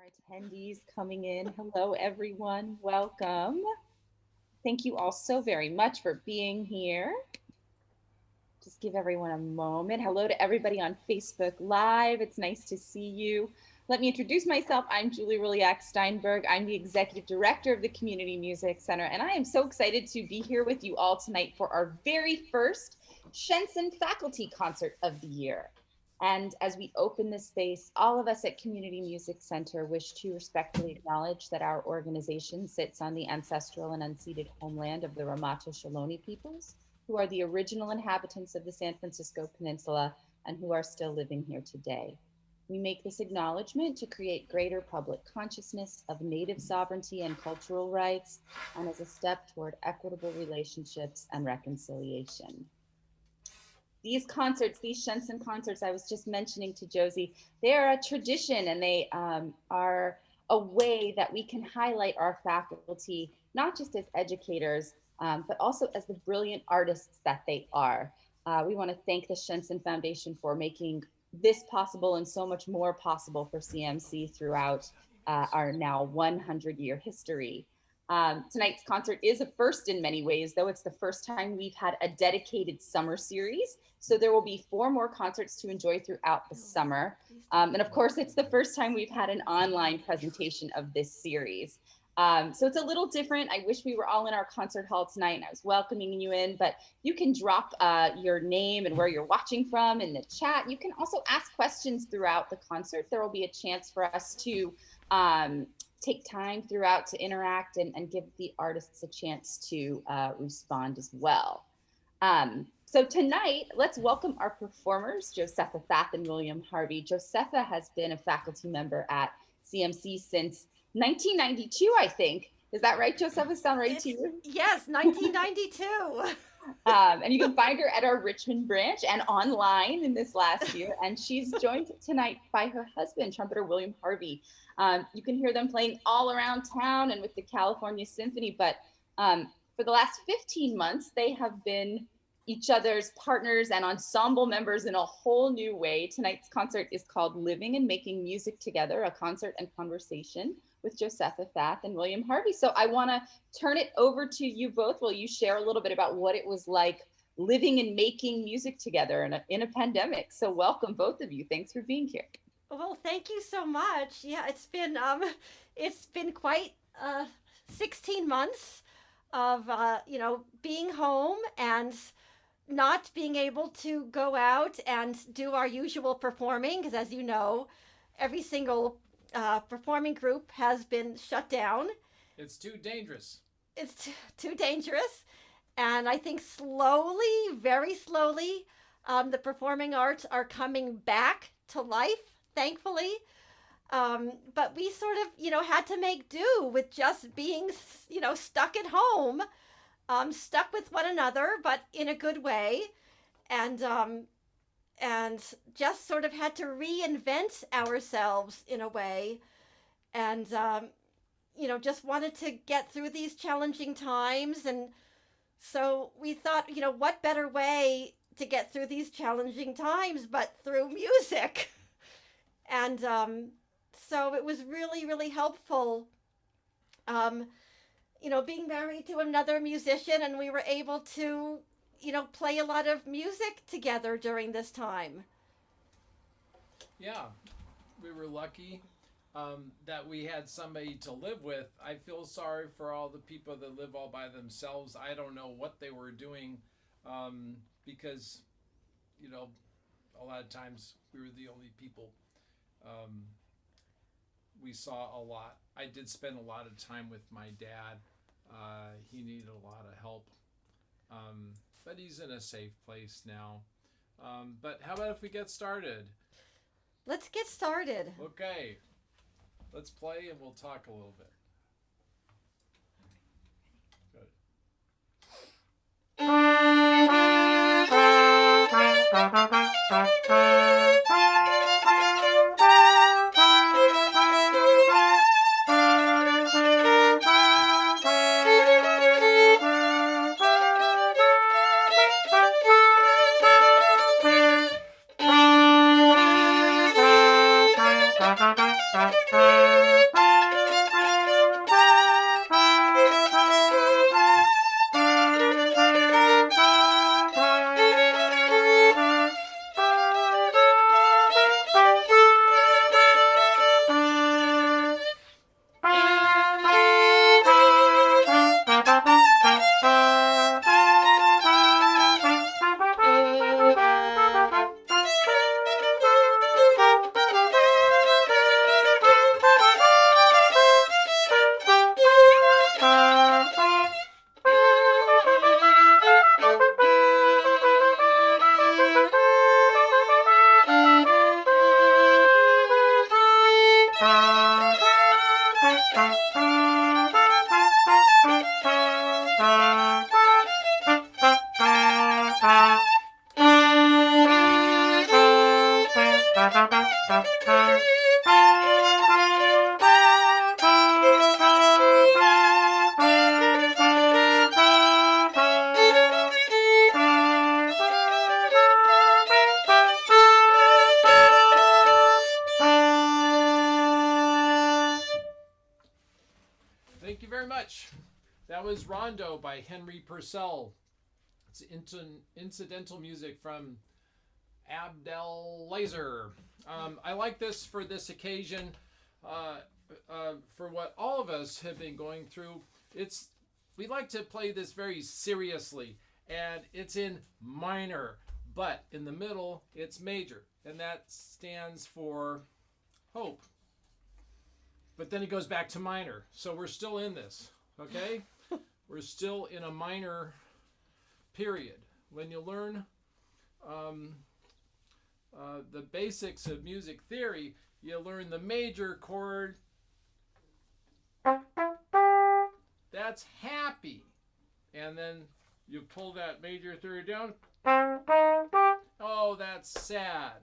attendees coming in. Hello, everyone. Welcome. Thank you all so very much for being here. Just give everyone a moment. Hello to everybody on Facebook Live. It's nice to see you. Let me introduce myself. I'm Julie Roliak Steinberg. I'm the Executive Director of the Community Music Center, and I am so excited to be here with you all tonight for our very first Shenson faculty concert of the year. And as we open this space, all of us at Community Music Center wish to respectfully acknowledge that our organization sits on the ancestral and unceded homeland of the Ramato Shaloni peoples, who are the original inhabitants of the San Francisco Peninsula and who are still living here today. We make this acknowledgement to create greater public consciousness of Native sovereignty and cultural rights, and as a step toward equitable relationships and reconciliation. These concerts, these Shenson concerts I was just mentioning to Josie, they are a tradition, and they are a way that we can highlight our faculty, not just as educators, but also as the brilliant artists that they are. We want to thank the Shenson Foundation for making this possible and so much more possible for CMC throughout our now 100-year history. Tonight's concert is a first in many ways, though it's the first time we've had a dedicated summer series. So there will be 4 more concerts to enjoy throughout the summer. And of course, it's the first time we've had an online presentation of this series. So it's a little different. I wish we were all in our concert hall tonight and I was welcoming you in, but you can drop your name and where you're watching from in the chat. You can also ask questions throughout the concert. There will be a chance for us to take time throughout to interact and give the artists a chance to respond as well. So tonight, let's welcome our performers, Josepha Fath and William Harvey. Josepha has been a faculty member at CMC since 1992, I think. Is that right, Josepha? Sound right to you? Yes, 1992. And you can find her at our Richmond branch and online in this last year. And she's joined tonight by her husband, trumpeter William Harvey. You can hear them playing all around town and with the California Symphony. But for the last 15 months, they have been each other's partners and ensemble members in a whole new way. Tonight's concert is called Living and Making Music Together, a concert and conversation with Josepha Fath and William Harvey. So I want to turn it over to you both. Will you share a little bit about what it was like living and making music together in a pandemic? So welcome, both of you. Thanks for being here. Well, thank you so much. Yeah, it's been quite 16 months of being home and not being able to go out and do our usual performing, because as you know, every single performing group has been shut down. It's too dangerous. It's too dangerous. And I think slowly, very slowly, the performing arts are coming back to life, thankfully. But we sort of, had to make do with just being, stuck at home, stuck with one another, but in a good way. And just sort of had to reinvent ourselves in a way. And, just wanted to get through these challenging times. And so we thought, what better way to get through these challenging times but through music? And so it was really, really helpful, being married to another musician, and we were able to, play a lot of music together during this time. Yeah, we were lucky that we had somebody to live with. I feel sorry for all the people that live all by themselves. I don't know what they were doing because, a lot of times we were the only people. We saw a lot. I did spend a lot of time with my dad. He needed a lot of help. But he's in a safe place now. But how about if we get started? Let's get started. Okay. Let's play and we'll talk a little bit. Good. Thank you very much. That was Rondo by Henry Purcell. It's incidental music from Abdel Laser. I like this for this occasion, for what all of us have been going through. We like to play this very seriously, and it's in minor, but in the middle it's major, and that stands for hope. But then it goes back to minor, so we're still in this, okay? We're still in a minor period. When you learn the basics of music theory, you learn the major chord. That's happy. And then you pull that major third down. Oh, that's sad.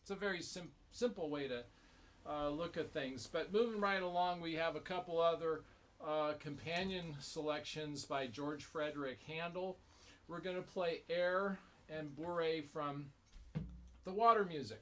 It's a very simple way to look at things. But moving right along, we have a couple other companion selections by George Frederick Handel. We're going to play Air and Beret from the Water Music.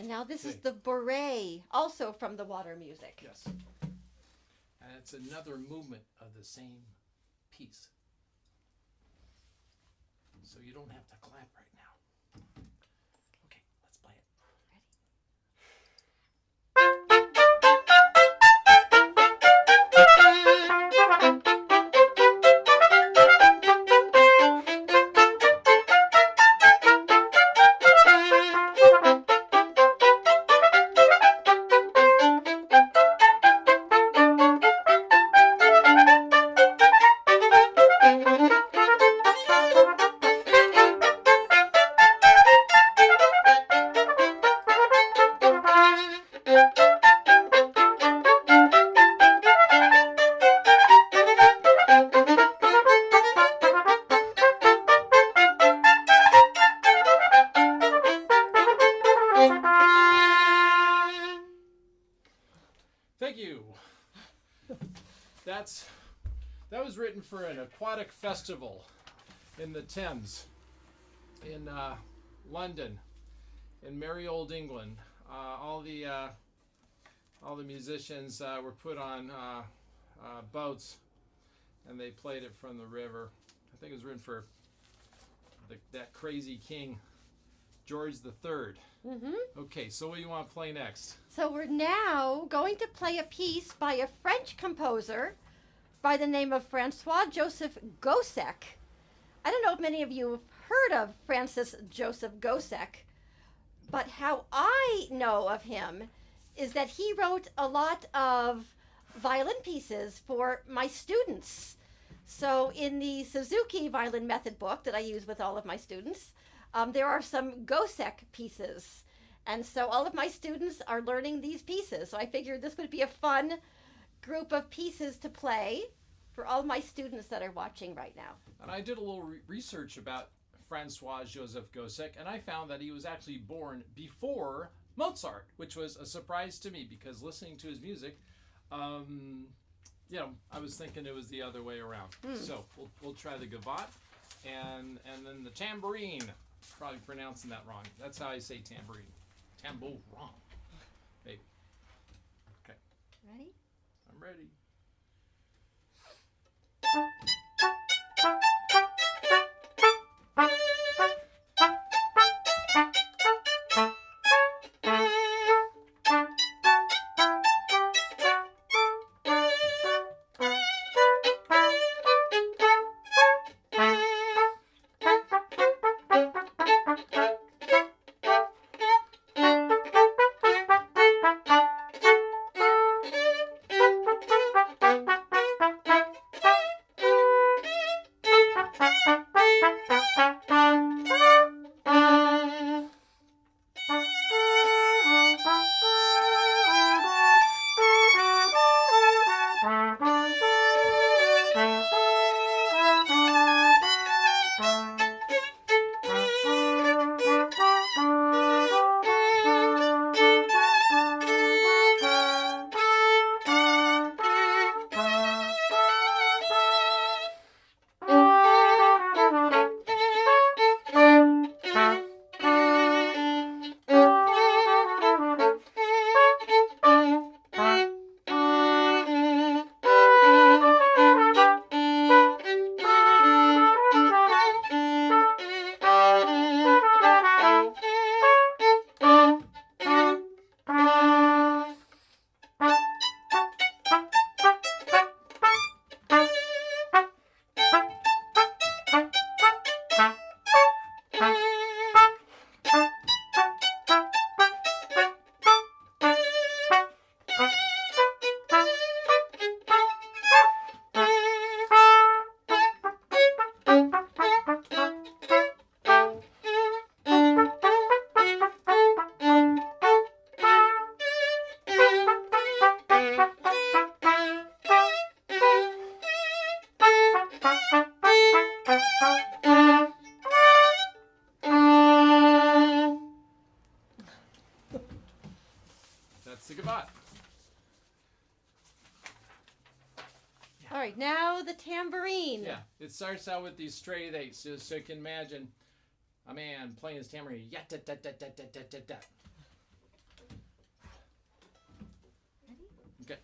Now this is the Beret, also from the Water Music. Yes. And it's another movement of the same piece. So you don't have to clap right now. Okay, let's play it. that was written for an aquatic festival in the Thames in London, in merry old England. All the musicians were put on boats, and they played it from the river. I think it was written for that crazy king, George III. Mm-hmm. Okay, so what do you want to play next? So we're now going to play a piece by a French composer by the name of Francois Joseph Gosek. I don't know if many of you have heard of Francis Joseph Gosek, but how I know of him is that he wrote a lot of violin pieces for my students. So in the Suzuki violin method book that I use with all of my students, there are some Gosek pieces. And so all of my students are learning these pieces. So I figured this would be a fun group of pieces to play for all my students that are watching right now. And I did a little research about Francois Joseph Gosek, and I found that he was actually born before Mozart, which was a surprise to me because listening to his music, I was thinking it was the other way around. So we'll try the gavotte and then the tambourine. Probably pronouncing that wrong. That's how I say tambourine. Tambourine. Maybe. Okay. Ready? I'm ready. That's the gavotte. All right, now the tambourine. Yeah, it starts out with these straight eights, so you can imagine a man playing his tambourine. Yeah, da, da, da, da, da, da, da, da. Okay.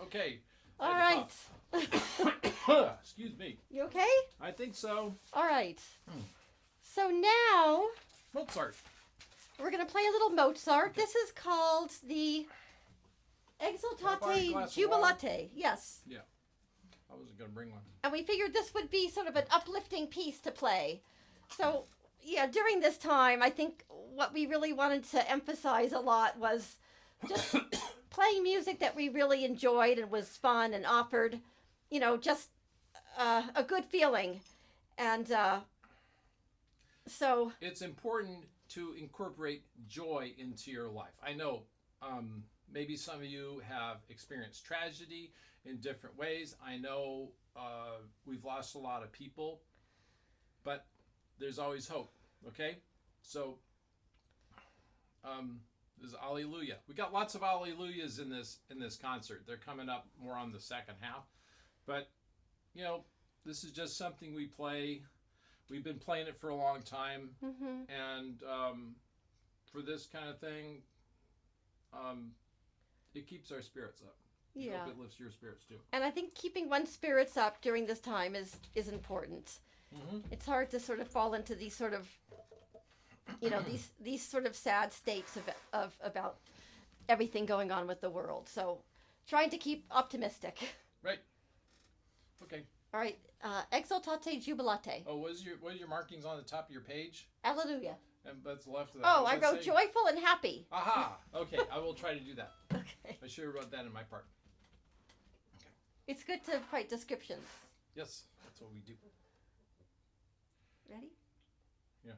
Okay. All right. Excuse me. You okay? I think so. All right. So now Mozart. we're going to play a little Mozart. This is called the Eggs Glass Latte of Jubilate. Yes. Yeah. I wasn't going to bring one. And we figured this would be sort of an uplifting piece to play. So, yeah, during this time, I think what we really wanted to emphasize a lot was just playing music that we really enjoyed and was fun and offered, just a good feeling. And so It's important to incorporate joy into your life. I know maybe some of you have experienced tragedy in different ways. I know we've lost a lot of people, but there's always hope. Okay, so this is Alleluia. We got lots of Alleluias in this concert. They're coming up more on the second half, but this is just something we play. We've been playing it for a long time, and for this kind of thing, it keeps our spirits up. I yeah. hope it lifts your spirits too. And I think keeping one's spirits up during this time is important. It's hard to sort of fall into these sort of, these sort of sad states of about everything going on with the world. So, trying to keep optimistic. Right. Okay. All right. Exultate jubilate. Oh, what are your markings on the top of your page? Alleluia. And that's the left of that. Oh, What I does that wrote say? joyful and happy. Aha. Okay, I will try to do that. Okay. I should have wrote that in my part. It's good to write descriptions. Yes, that's what we do. Ready? Yeah.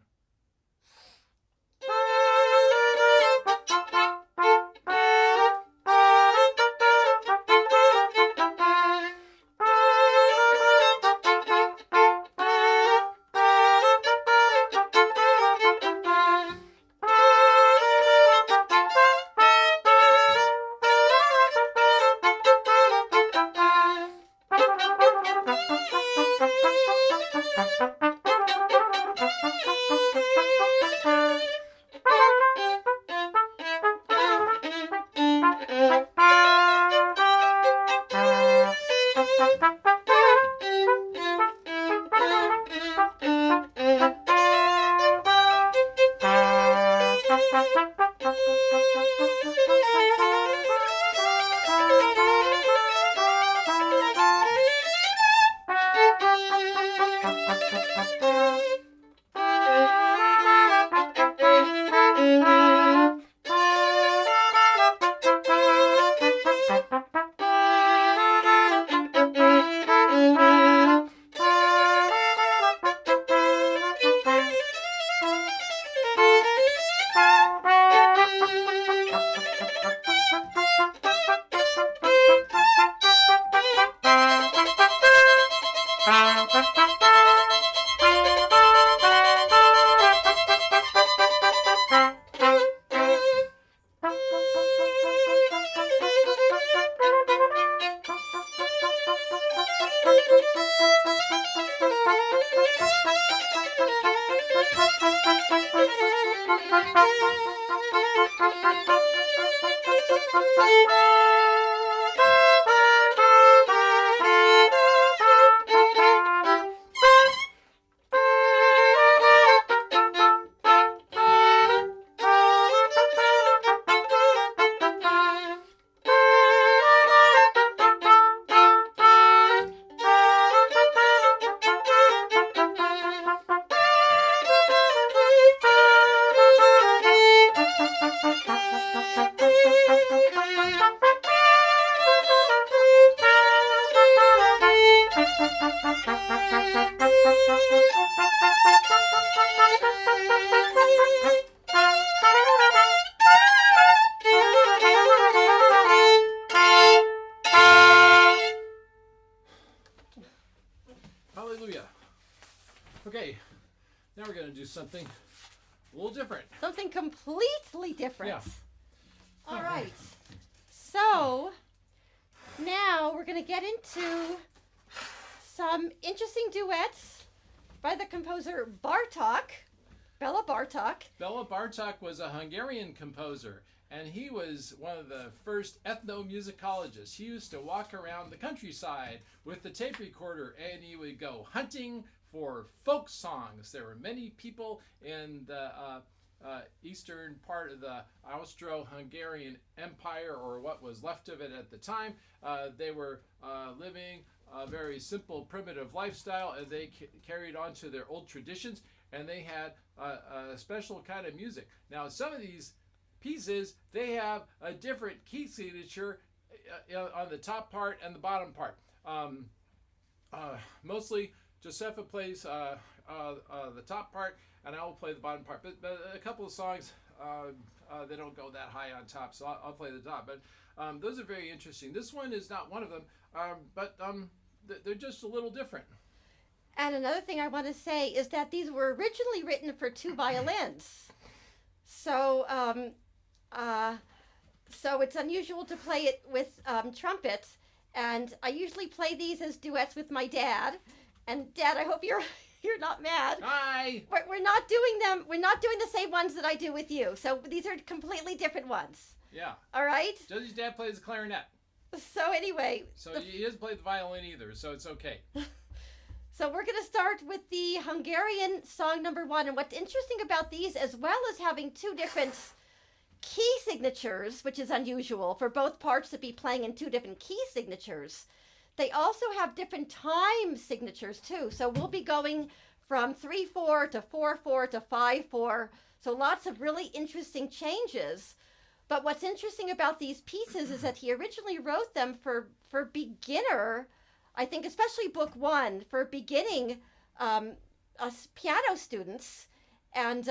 Hallelujah. Okay, now we're going to do something a little different. Something completely different. Yeah. All right. So now we're going to get into some interesting duets by the composer Bartók, Bela Bartók. Bela Bartók was a Hungarian composer, and he was one of the first ethnomusicologists. He used to walk around the countryside with the tape recorder, and he would go hunting for folk songs. There were many people in the eastern part of the Austro-Hungarian Empire, or what was left of it at the time. They were living a very simple, primitive lifestyle, and they carried on to their old traditions, and they had a special kind of music. Now, some of these pieces, they have a different key signature on the top part and the bottom part. Mostly, Josepha plays the top part, and I will play the bottom part. But a couple of songs, they don't go that high on top, so I'll play the top. But those are very interesting. This one is not one of them, but they're just a little different. And another thing I want to say is that these were originally written for 2 violins. So, so it's unusual to play it with trumpet. And I usually play these as duets with my dad. And Dad, I hope you're not mad. Hi. We're not doing them. We're not doing the same ones that I do with you. So these are completely different ones. Yeah. All right. Josie's dad plays the clarinet. So anyway. So he doesn't play the violin either, so it's okay. So we're going to start with the Hungarian Song number 1. And what's interesting about these, as well as having 2 different key signatures, which is unusual for both parts to be playing in 2 different key signatures, they also have different time signatures too. So we'll be going from 3/4 to 4/4 to 5/4. So lots of really interesting changes. But what's interesting about these pieces is that he originally wrote them for beginner, I think especially book 1, for beginning us piano students. And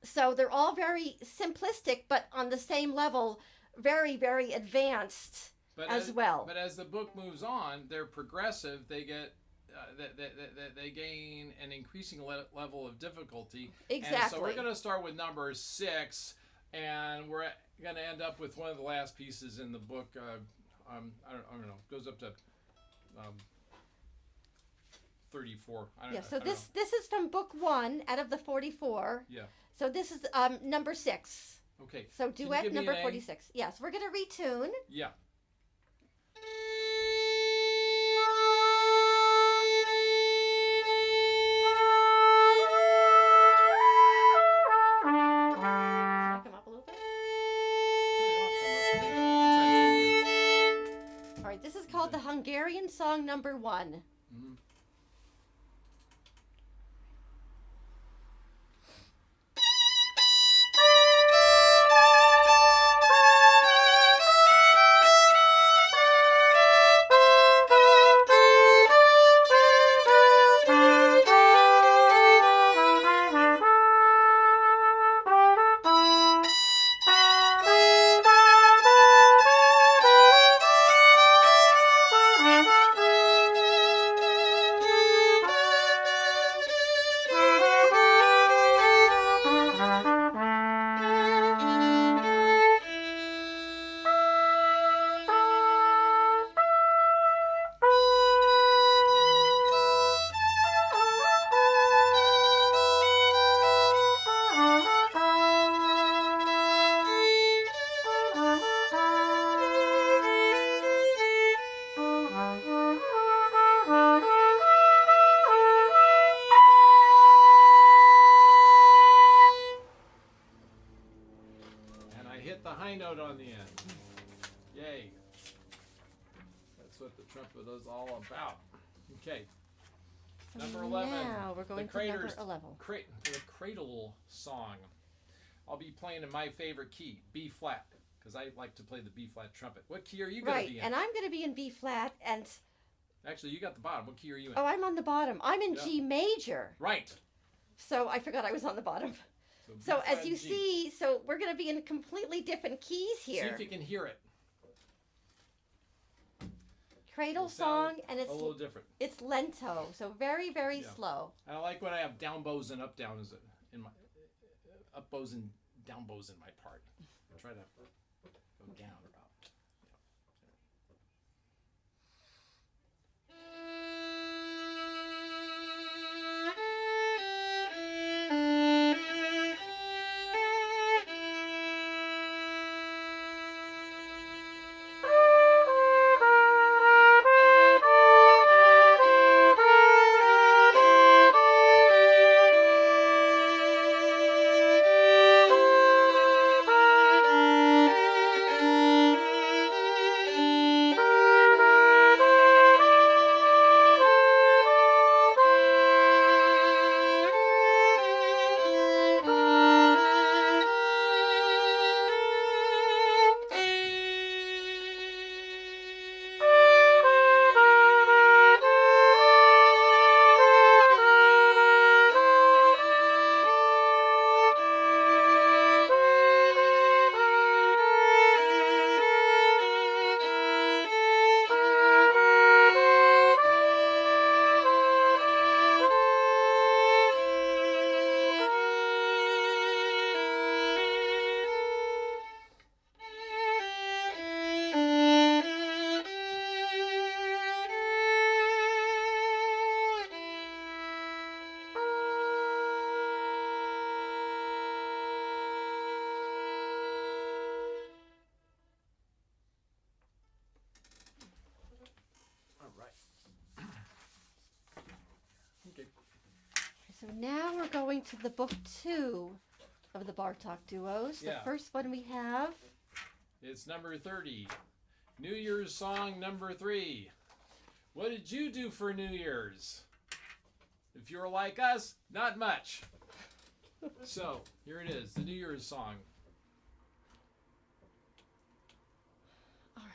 so they're all very simplistic, but on the same level, very, very advanced as well. But as the book moves on, they're progressive. They get they gain an increasing level of difficulty. Exactly. And so we're going to start with number 6, and we're going to end up with one of the last pieces in the book. I don't know. Goes up to 34. So this is from book 1 out of the 44. Yeah. So this is number 6. Okay. So duet number 46. Yes, we're going to retune. Yeah. Come up a little bit. All right, this is called the Hungarian Song number 1. Mm-hmm. Note on the end. Yay. That's what the trumpet is all about. Okay. Number 11. Now we're going to number 11. The Cradle Song. I'll be playing in my favorite key, B flat, because I like to play the B flat trumpet. What key are you going to be in? Right, and I'm going to be in B flat, and... Actually, you got the bottom. What key are you in? Oh, I'm on the bottom. I'm in G major. Right. So I forgot I was on the bottom. So as you see, so we're going to be in completely different keys here. See if you can hear it. cradle song, and a little different. it's lento, so very, very slow. I like when I have down bows and up downs in my up bows and down bows in my part. I try to go down or up. So now we're going to the book 2 of the Bartok duos. The first one we have. It's number 30. New Year's song number 3. What did you do for New Year's? If you're like us, not much. So, here it is, the New Year's song. All right.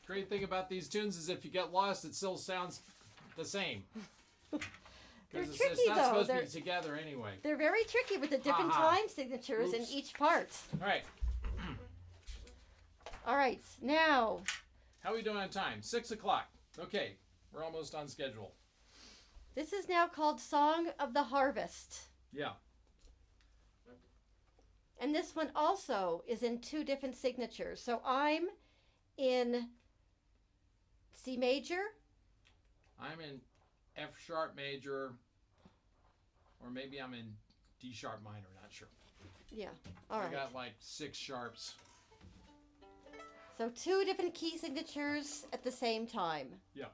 Great thing about these tunes is if you get lost, it still sounds the same. They're Because tricky, it's not though. supposed to be together anyway. They're very tricky with the different time signatures in each part. All right. All right, now. How are we doing on time? 6 o'clock. Okay, we're almost on schedule. This is now called Song of the Harvest. Yeah. And this one also is in 2 different signatures. So I'm in C major. I'm in F sharp major, or maybe I'm in D sharp minor, not sure. Yeah, all right. I got like 6 sharps. So 2 different key signatures at the same time. Yeah.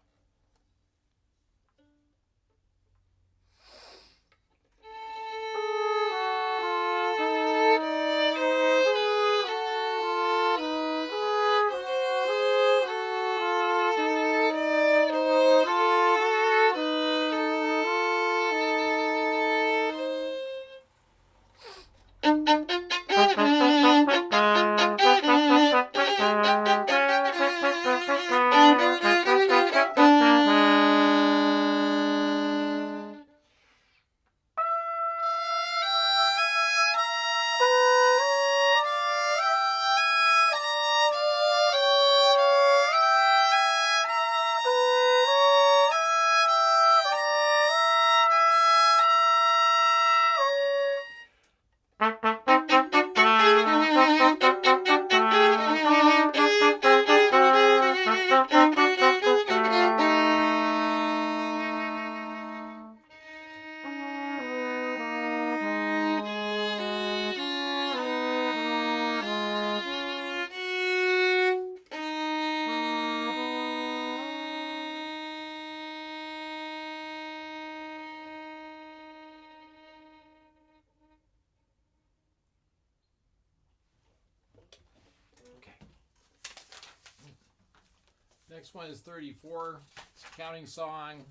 Next one is 34. It's a counting song.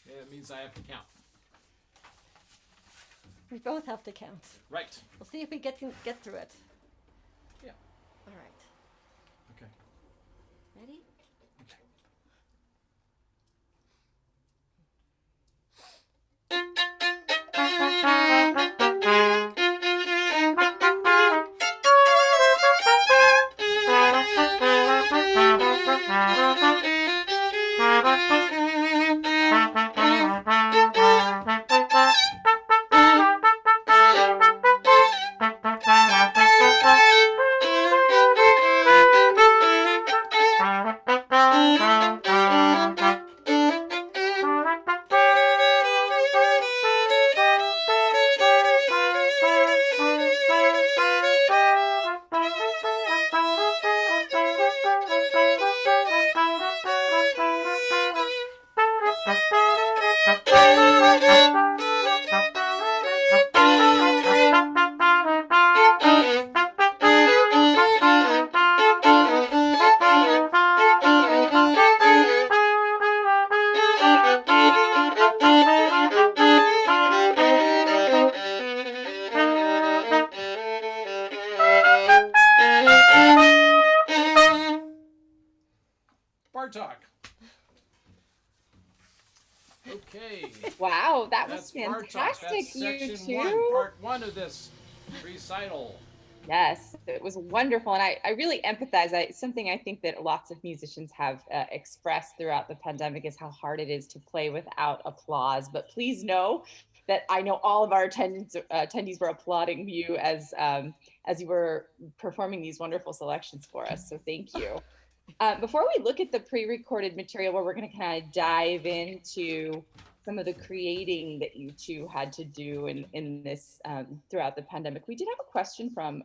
It means I have to count. We both have to count. Right. We'll see if we get through it. Yeah. All right. Okay. Ready? Okay. Bartok. Okay. Wow, that was That's Bartok. fantastic, That's you section two. 1, part 1 of this recital. Yes, it was wonderful. And I really empathize. Something I think that lots of musicians have expressed throughout the pandemic is how hard it is to play without applause. But please know that I know all of our attendees were applauding you as you were performing these wonderful selections for us. So thank you. Before we look at the pre-recorded material where we're going to kind of dive into some of the creating that you two had to do in this throughout the pandemic, we did have a question from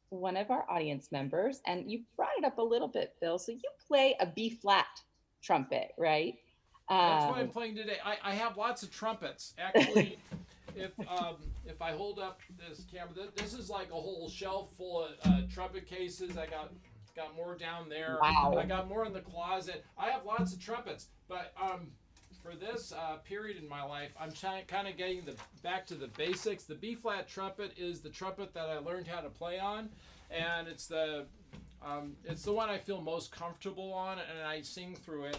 one of our audience members, and you brought it up a little bit, Bill. So you play a B flat trumpet, right? That's what I'm playing today. I have lots of trumpets. Actually, if I hold up this camera, this is like a whole shelf full of trumpet cases. I got more down there. Wow. I got more in the closet. I have lots of trumpets, but for this period in my life, I'm kind of getting back to the basics. The B flat trumpet is the trumpet that I learned how to play on, and it's the one I feel most comfortable on, and I sing through it.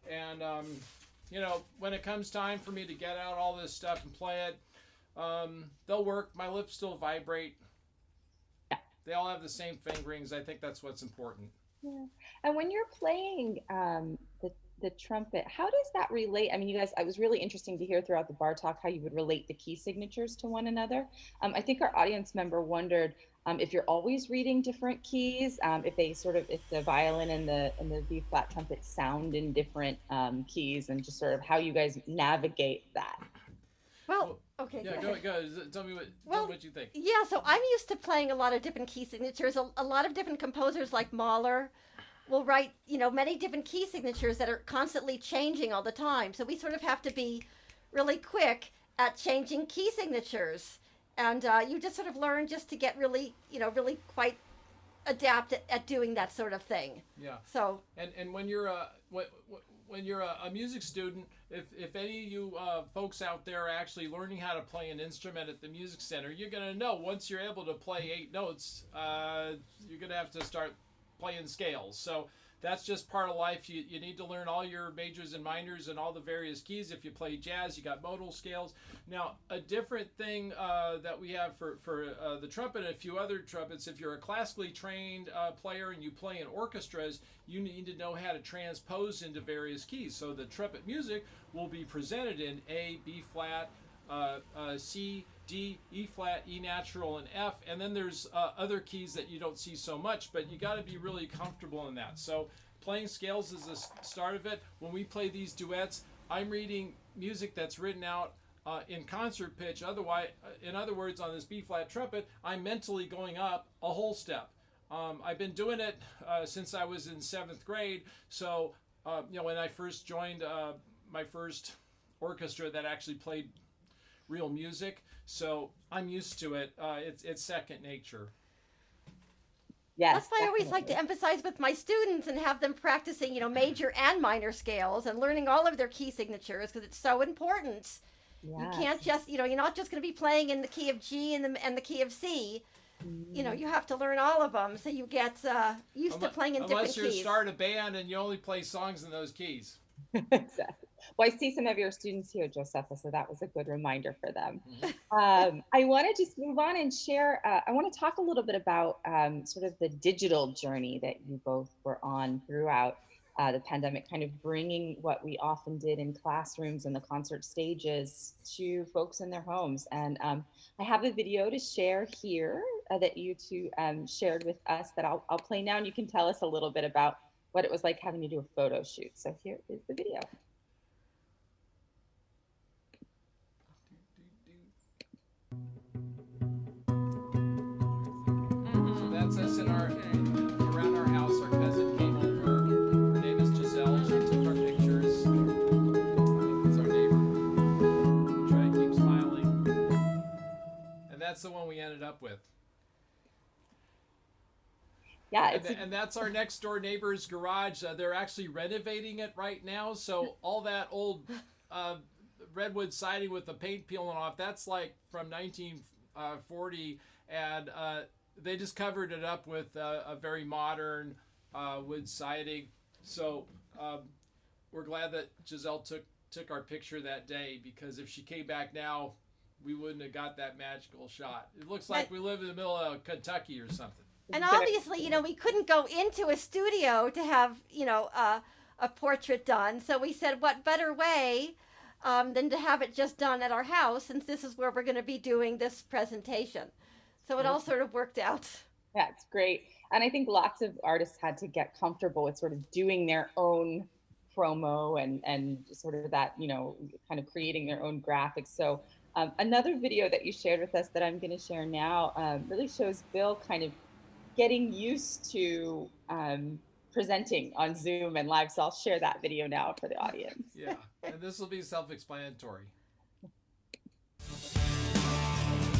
And you know, when it comes time for me to get out all this stuff and play it, they'll work. My lips still vibrate. They all have the same fingerings. I think that's what's important. Yeah. And when you're playing the trumpet, how does that relate? I mean, you guys, it was really interesting to hear throughout the bar talk how you would relate the key signatures to one another. I think our audience member wondered if you're always reading different keys, if the violin and the B flat trumpet sound in different keys, and just sort of how you guys navigate that. Well, okay. Yeah, go ahead. Tell me what you think. Yeah, so I'm used to playing a lot of different key signatures. A lot of different composers like Mahler will write, many different key signatures that are constantly changing all the time. So we sort of have to be really quick at changing key signatures. And you just sort of learn just to get really quite adept at doing that sort of thing. Yeah. So. And when you're a music student, if any of you folks out there are actually learning how to play an instrument at the music center, you're going to know once you're able to play 8 notes, you're going to have to start playing scales. So that's just part of life. You need to learn all your majors and minors and all the various keys. If you play jazz, you got modal scales. Now, a different thing that we have for the trumpet and a few other trumpets, if you're a classically trained player and you play in orchestras, you need to know how to transpose into various keys. So the trumpet music will be presented in A, B flat, C, D, E flat, E natural, and F. And then there's other keys that you don't see so much, but you got to be really comfortable in that. So playing scales is the start of it. When we play these duets, I'm reading music that's written out in concert pitch. Otherwise, in other words, on this B flat trumpet, I'm mentally going up a whole step. I've been doing it since I was in 7th grade. So, when I first joined my first orchestra that actually played real music, so I'm used to it. It's second nature. Yes, That's why I always like definitely. to emphasize with my students and have them practicing, major and minor scales and learning all of their key signatures because it's so important. You Yes. can't just, you're not just going to be playing in the key of G and the key of C. Mhm. You have to learn all of them so you get used to playing in different Unless you keys. start a band and you only play songs in those keys. Exactly. Well, I see some of your students here, Josepha, so that was a good reminder for them. Mm-hmm. I want to just move on and share. I want to talk a little bit about sort of the digital journey that you both were on throughout the pandemic, kind of bringing what we often did in classrooms and the concert stages to folks in their homes. And I have a video to share here that you two shared with us that I'll play now, and you can tell us a little bit about what it was like having to do a photo shoot. So here is the video. So that's us in our around our house. Our cousin came over. Her name is Giselle. She took our pictures. It's our neighbor. We try to keep smiling. And that's the one we ended up with. Yeah, And that's our next door neighbor's garage. They're actually renovating it right now. So all that old redwood siding with the paint peeling off, that's like from 1940. And they just covered it up with a very modern wood siding. So we're glad that Giselle took our picture that day, because if she came back now, we wouldn't have got that magical shot. It looks like we live in the middle of Kentucky or something. And obviously, we couldn't go into a studio to have, a portrait done. So we said, what better way than to have it just done at our house, since this is where we're going to be doing this presentation. So it all sort of worked out. Yeah, it's great. And I think lots of artists had to get comfortable with sort of doing their own promo and sort of that, kind of creating their own graphics. So another video that you shared with us that I'm going to share now really shows Bill kind of getting used to presenting on Zoom and live. So I'll share that video now for the audience. Yeah, and this will be self-explanatory.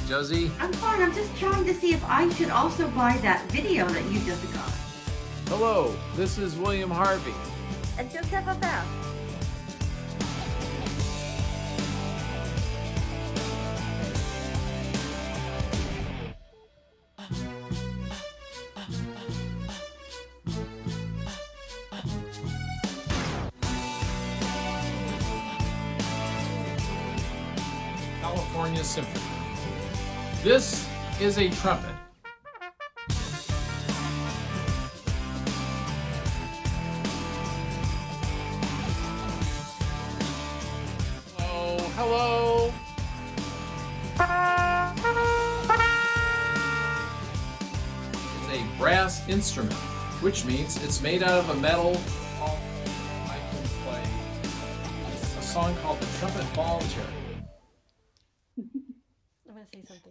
Josie? I'm fine. I'm just trying to see if I should also buy that video that you just got. Hello, this is William Harvey. And Josepha Fath. California Symphony. This is a trumpet. Oh, hello. It's a brass instrument, which means it's made out of a metal. I can play a song called The Trumpet Voluntary.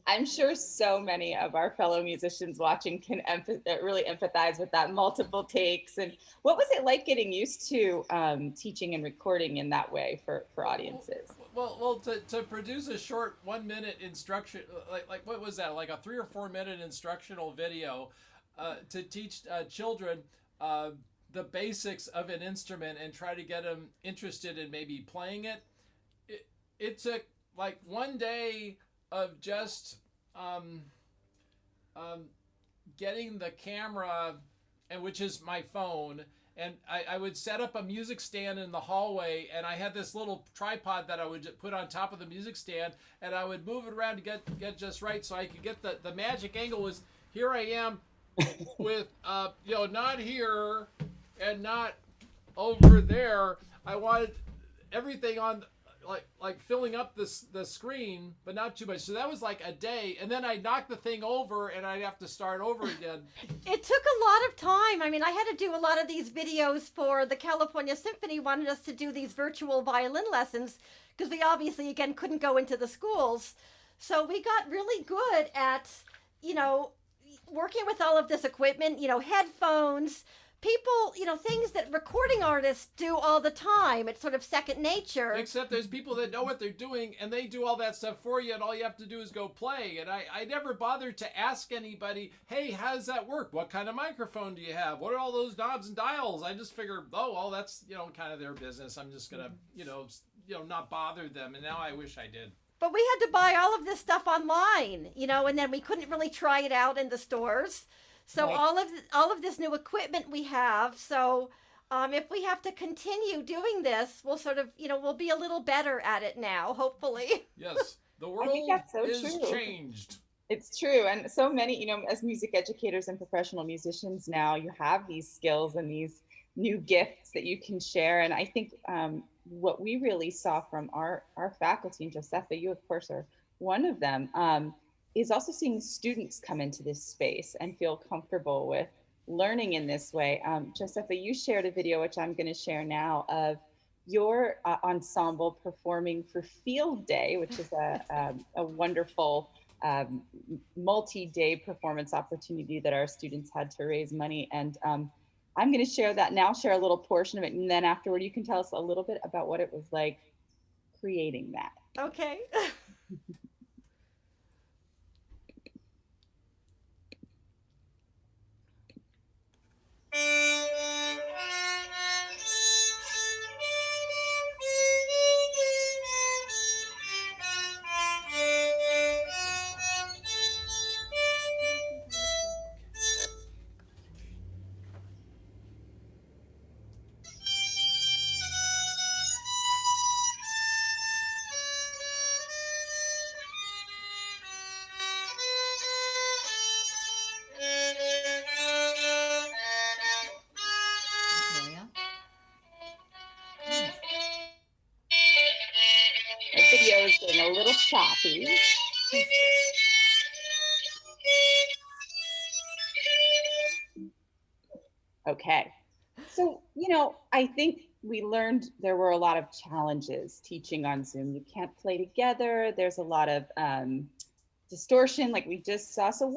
I'm sure so many of our fellow musicians watching can really empathize with that multiple takes. And what was it like getting used to teaching and recording in that way for audiences? Well, to produce a short 1 minute instruction, like what was that? Like a 3 or 4 minute instructional video to teach children the basics of an instrument and try to get them interested in maybe playing it. It took like 1 day of just getting the camera, and which is my phone, and I would set up a music stand in the hallway, and I had this little tripod that I would put on top of the music stand, and I would move it around to get just right so I could get the magic angle. Was here I am with not here and not over there. I wanted everything on like filling up the screen, but not too much. So that was like a day, and then I knocked the thing over, and I'd have to start over again. It took a lot of time. I mean, I had to do a lot of these videos for the California Symphony. Wanted us to do these virtual violin lessons because we obviously again couldn't go into the schools. So we got really good at working with all of this equipment. Headphones, people, things that recording artists do all the time. It's sort of second nature. Except there's people that know what they're doing and they do all that stuff for you, and all you have to do is go play. And I never bothered to ask anybody, hey, how does that work? What kind of microphone do you have? What are all those knobs and dials? I just figured, oh, well, that's, kind of their business. I'm just going to, not bother them. And now I wish I did. But we had to buy all of this stuff online, and then we couldn't really try it out in the stores. So Right. all of this new equipment we have. So if we have to continue doing this, we'll sort of, we'll be a little better at it now, hopefully. Yes, the world that's so is true. changed. It's true. And so many, as music educators and professional musicians now, you have these skills and these new gifts that you can share. And I think what we really saw from our faculty, and Josepha, you of course are one of them, is also seeing students come into this space and feel comfortable with learning in this way. Josepha, you shared a video, which I'm going to share now, of your ensemble performing for Field Day, which is a wonderful multi-day performance opportunity that our students had to raise money. And I'm going to share that now, share a little portion of it, and then afterward you can tell us a little bit about what it was like creating that. Okay. The video is getting a little choppy. Okay. So, I think we learned there were a lot of challenges teaching on Zoom. You can't play together. There's a lot of distortion like we just saw. So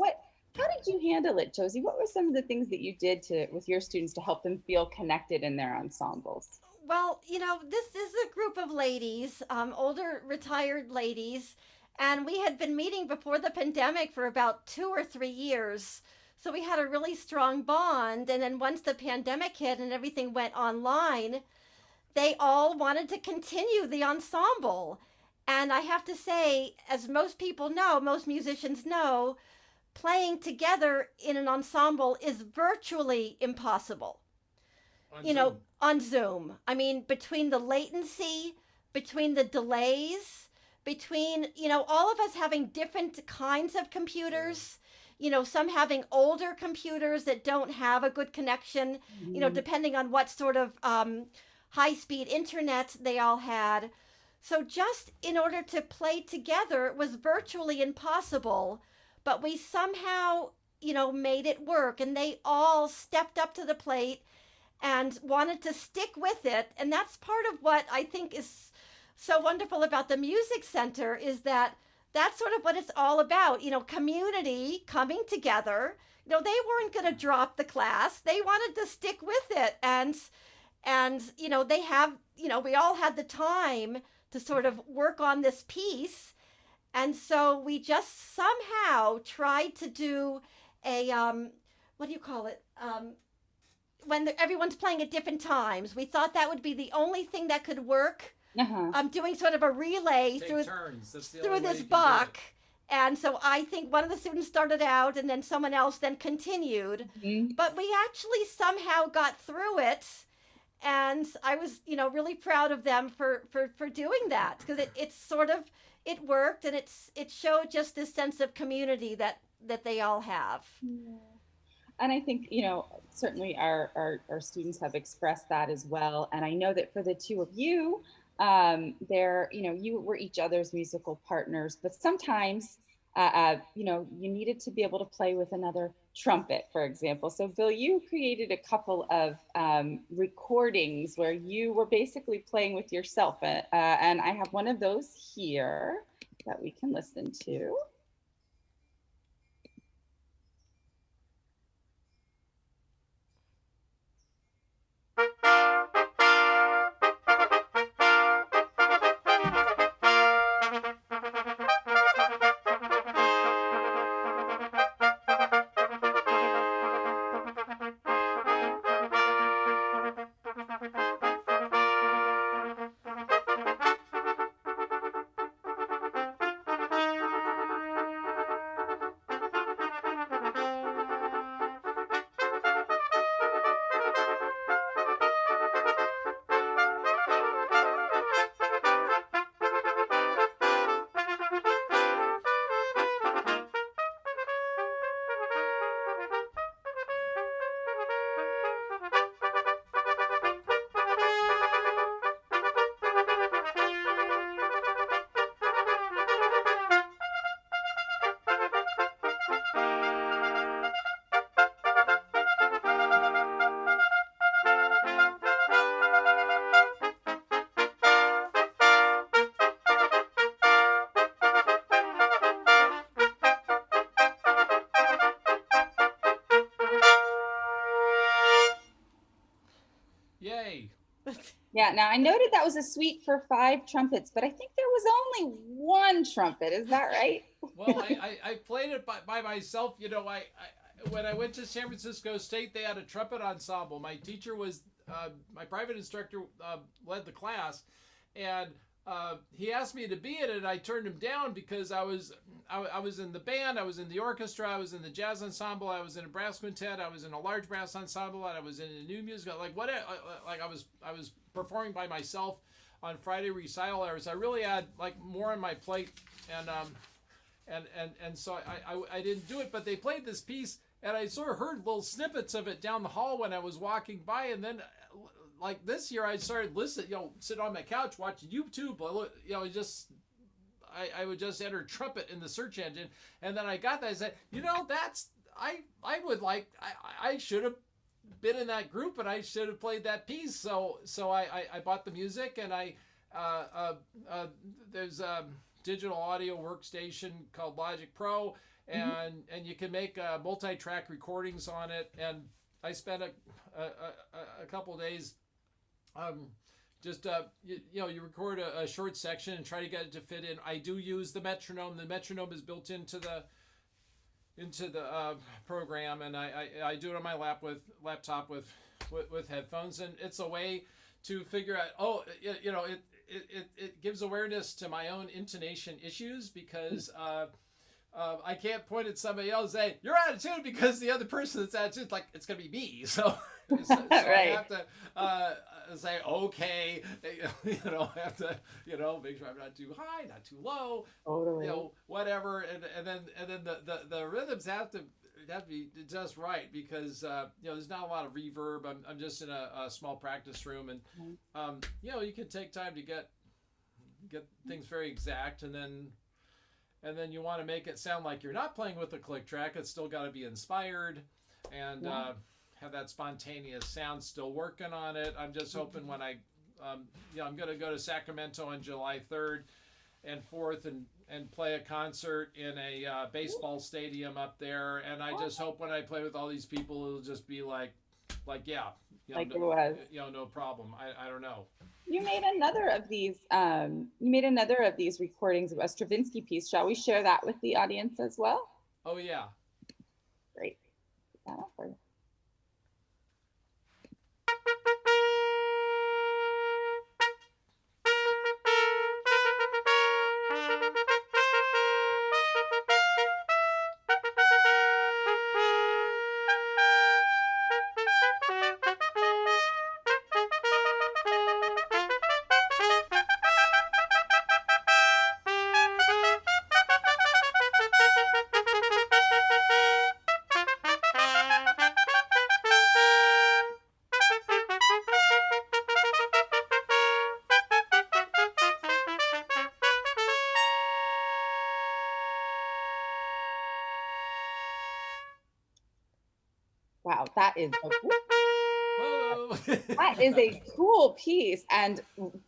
how did you handle it, Josie? What were some of the things that you did with your students to help them feel connected in their ensembles? Well, this is a group of ladies, older retired ladies, and we had been meeting before the pandemic for about 2 or 3 years. So we had a really strong bond. And then once the pandemic hit and everything went online, they all wanted to continue the ensemble. And I have to say, as most people know, most musicians know, playing together in an ensemble is virtually impossible. On Zoom. I mean, between the latency, between the delays, between, all of us having different kinds of computers, some having older computers that don't have a good connection, depending on what sort of high-speed internet they all had. So just in order to play together, it was virtually impossible, but we somehow, made it work, and they all stepped up to the plate and wanted to stick with it. And that's part of what I think is so wonderful about the Music Center, is that that's sort of what it's all about, community coming together. They weren't going to drop the class. They wanted to stick with it. And they have, we all had the time to sort of work on this piece. And so we just somehow tried to do a, what do you call it? When everyone's playing at different times. We thought that would be the only thing that could work. I'm doing sort of a relay through this book. And so I think one of the students started out and then someone else then continued. Mm-hmm. But we actually somehow got through it. And I was, really proud of them for doing that, because it worked, and it showed just this sense of community that they all have. Yeah. And I think, certainly our students have expressed that as well. And I know that for the two of you, you were each other's musical partners, but sometimes, you needed to be able to play with another trumpet, for example. So Bill, you created a couple of recordings where you were basically playing with yourself. And I have one of those here that we can listen to. Yay. Yeah, now I noted that was a suite for 5 trumpets, but I think there was only 1 trumpet. Is that right? Well, I played it by myself. When I went to San Francisco State, they had a trumpet ensemble. My teacher was, my private instructor led the class, and he asked me to be in it, and I turned him down because I was in the band, I was in the orchestra, I was in the jazz ensemble, I was in a brass quintet, I was in a large brass ensemble, and I was in a new musical. Like I was performing by myself on Friday recital hours. I really had like more on my plate, and so I didn't do it. But they played this piece, and I sort of heard little snippets of it down the hall when I was walking by, and then like this year I started listening, sit on my couch watching YouTube, I would just enter trumpet in the search engine, and then I got that. I said, I should have been in that group, and I should have played that piece. So I bought the music, and there's a digital audio workstation called Logic Pro, and you can make multi-track recordings on it. And I spent a couple of days. You record a short section and try to get it to fit in. I do use the metronome. The metronome is built into the program, and I do it on my laptop with headphones, and it's a way to figure out. It gives awareness to my own intonation issues, because I can't point at somebody else and say you're out of tune, because the other person that's out of tune, it's gonna be me. So right. I have to say okay. I have to make sure I'm not too high, not too low. Totally. Whatever, and then the rhythms have to be just right, because there's not a lot of reverb. I'm just in a small practice room, and you can take time to get things very exact, and then you want to make it sound like you're not playing with a click track. It's still got to be inspired, and have that spontaneous sound. Still working on it. I'm just hoping when I'm going to go to Sacramento on July 3rd and 4th and play a concert in a baseball stadium up there. And I just hope when I play with all these people, it'll just be like yeah, it was. No problem. I don't know. You made another of these. Recordings of a Stravinsky piece. Shall we share that with the audience as well? Oh yeah. Great. Put that up for you. Wow, that is a cool piece, and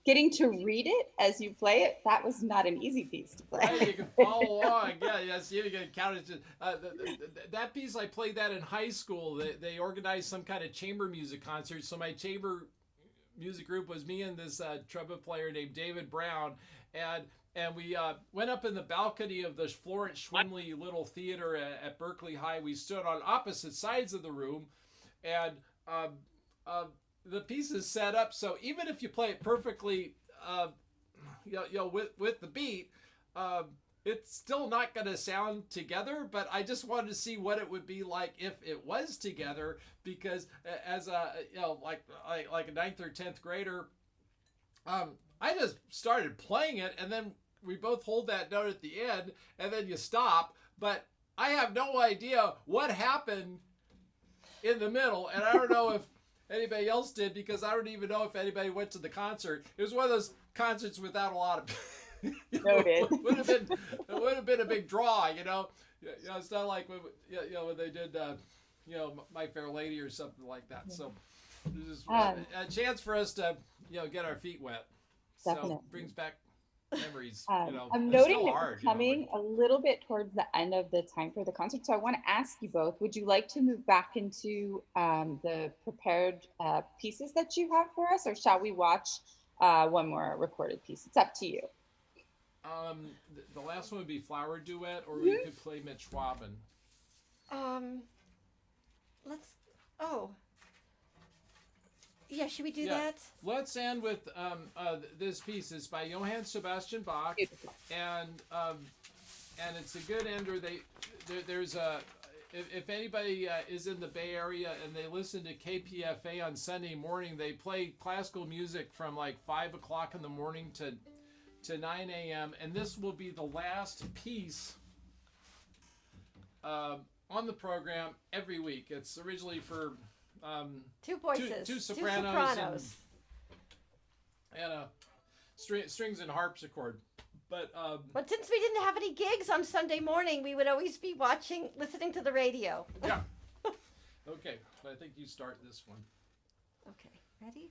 getting to read it as you play it, that was not an easy piece to play. Right, you can follow along. Yes, you can count it. That piece, I played that in high school. They organized some kind of chamber music concert, so my chamber music group was me and this trumpet player named David Brown, and we went up in the balcony of the Florence Schwimley Little Theater at Berkeley High. We stood on opposite sides of the room, and the piece is set up so even if you play it perfectly, with the beat, it's still not going to sound together. But I just wanted to see what it would be like if it was together, because as a like a 9th or 10th grader, I just started playing it, and then we both hold that note at the end, and then you stop. But I have no idea what happened in the middle, and I don't know if anybody else did, because I don't even know if anybody went to the concert. It was one of those concerts without a lot of Noted. It would have been a big draw, It's not like when they did My Fair Lady or something like that. So there's just a chance for us to get our feet wet. Definitely. So brings back memories. I'm They're noting still that hard. we're coming a little bit towards the end of the time for the concert. So I want to ask you both, would you like to move back into the prepared pieces that you have for us, or shall we watch one more recorded piece? It's up to you. The last one would be Flower Duet, or we could play Mitch Schwaben. Let's. Oh. Yeah, should we do that? Let's end with this piece. It's by Johann Sebastian Bach, Beautiful. and it's a good ender. There's a if anybody is in the Bay Area and they listen to KPFA on Sunday morning, they play classical music from like 5 o'clock in the morning to 9 a.m. And this will be the last piece on the program every week. It's originally for two voices, two sopranos, and strings and harpsichord. But since we didn't have any gigs on Sunday morning, we would always be listening to the radio. Yeah. Okay, but I think you start this one. Okay, ready?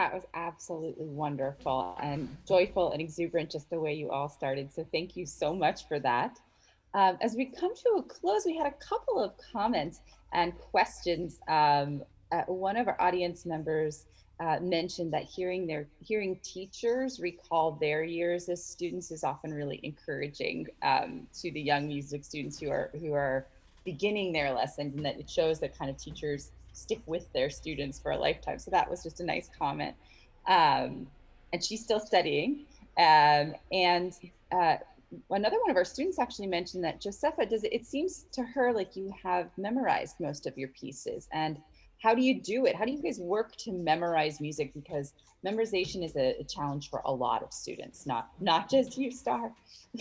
That was absolutely wonderful and joyful and exuberant, just the way you all started. So thank you so much for that. As we come to a close, we had a couple of comments and questions. One of our audience members mentioned that hearing teachers recall their years as students is often really encouraging to the young music students who are beginning their lessons, and that it shows that kind of teachers stick with their students for a lifetime. So that was just a nice comment. And she's still studying. And another one of our students actually mentioned that Josepha, it seems to her like you have memorized most of your pieces. And how do you do it? How do you guys work to memorize music? Because memorization is a challenge for a lot of students, not just you, Star.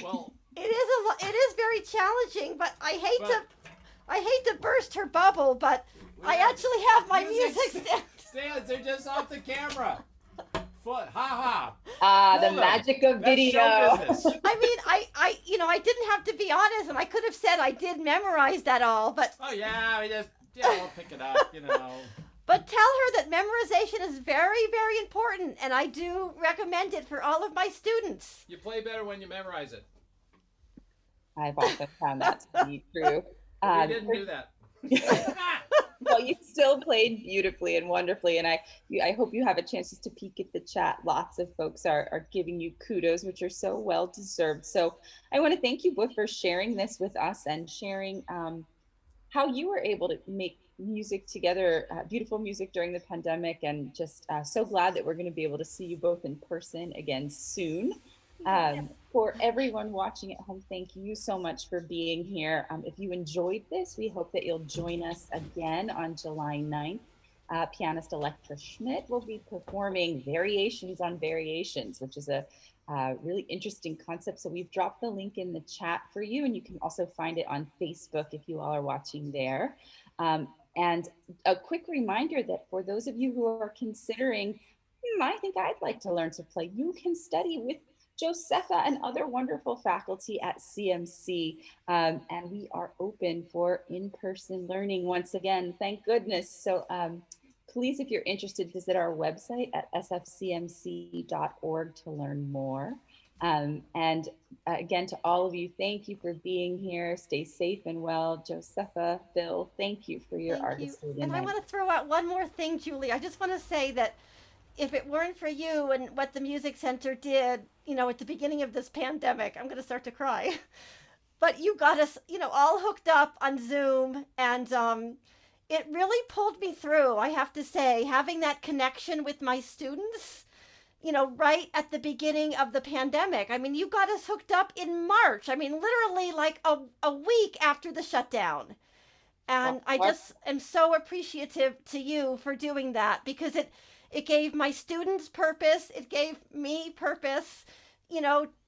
Well, it is very challenging, but I hate to burst her bubble, but I actually have my music stands. They're just off the camera. Foot, the magic of video. I mean, I didn't have to be honest, and I could have said I did memorize that all, but oh yeah, we just we'll pick it up, But tell her that memorization is very, very important, and I do recommend it for all of my students. You play better when you memorize it. I've often found that to be true. We didn't do that. Well, you still played beautifully and wonderfully, and I hope you have a chance just to peek at the chat. Lots of folks are giving you kudos, which are so well deserved. So I want to thank you both for sharing this with us and sharing how you were able to make music together, beautiful music during the pandemic, and just so glad that we're going to be able to see you both in person again soon. For everyone watching at home, thank you so much for being here. If you enjoyed this, we hope that you'll join us again on July 9th. Pianist Electra Schmidt will be performing Variations on Variations, which is a really interesting concept. So we've dropped the link in the chat for you, and you can also find it on Facebook if you all are watching there. And a quick reminder that for those of you who are considering, I think I'd like to learn to play, you can study with Josepha and other wonderful faculty at CMC, and we are open for in-person learning once again, thank goodness. So please, if you're interested, visit our website at sfcmc.org to learn more. And again, to all of you, thank you for being here. Stay safe and well. Josepha, Bill, thank you for your artistry. And I want to throw out one more thing, Julie. I just want to say that if it weren't for you and what the Music Center did, at the beginning of this pandemic, I'm going to start to cry. But you got us, all hooked up on Zoom, and it really pulled me through, I have to say, having that connection with my students, right at the beginning of the pandemic. I mean, you got us hooked up in March. I mean, literally like a week after the shutdown. And I just am so appreciative to you for doing that, because it gave my students purpose. It gave me purpose.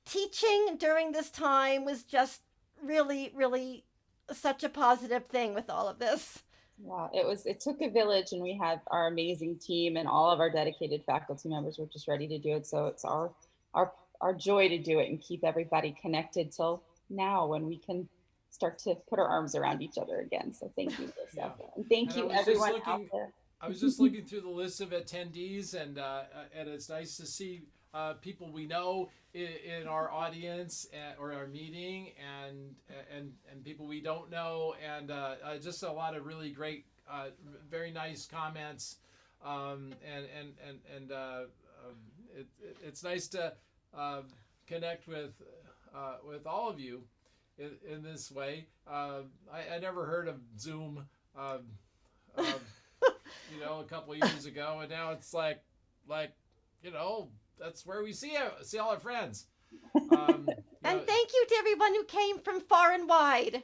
Teaching during this time was just really, really such a positive thing with all of this. Wow, it took a village, and we had our amazing team and all of our dedicated faculty members were just ready to do it. So it's our joy to do it and keep everybody connected till now, when we can start to put our arms around each other again. So thank you, Josepha. And thank you everyone out there. I was just looking through the list of attendees, and it's nice to see people we know in our audience or our meeting, and people we don't know, and just a lot of really great, very nice comments, it's nice to connect with all of you in this way. I never heard of Zoom. A couple of years ago, and now it's like that's where we see all our friends. And thank you to everyone who came from far and wide.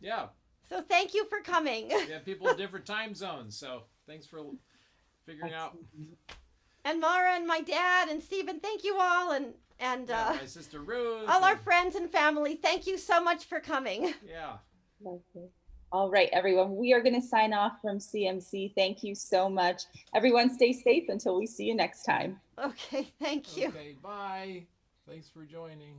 Yeah. So thank you for coming. We have people in different time zones, so thanks for figuring out. And Mara and my dad and Stephen, thank you all, and my sister Ruth, all our friends and family. Thank you so much for coming. Yeah. All right, everyone, we are going to sign off from CMC. Thank you so much. Everyone stay safe until we see you next time. Okay, thank you. Okay, bye. Thanks for joining.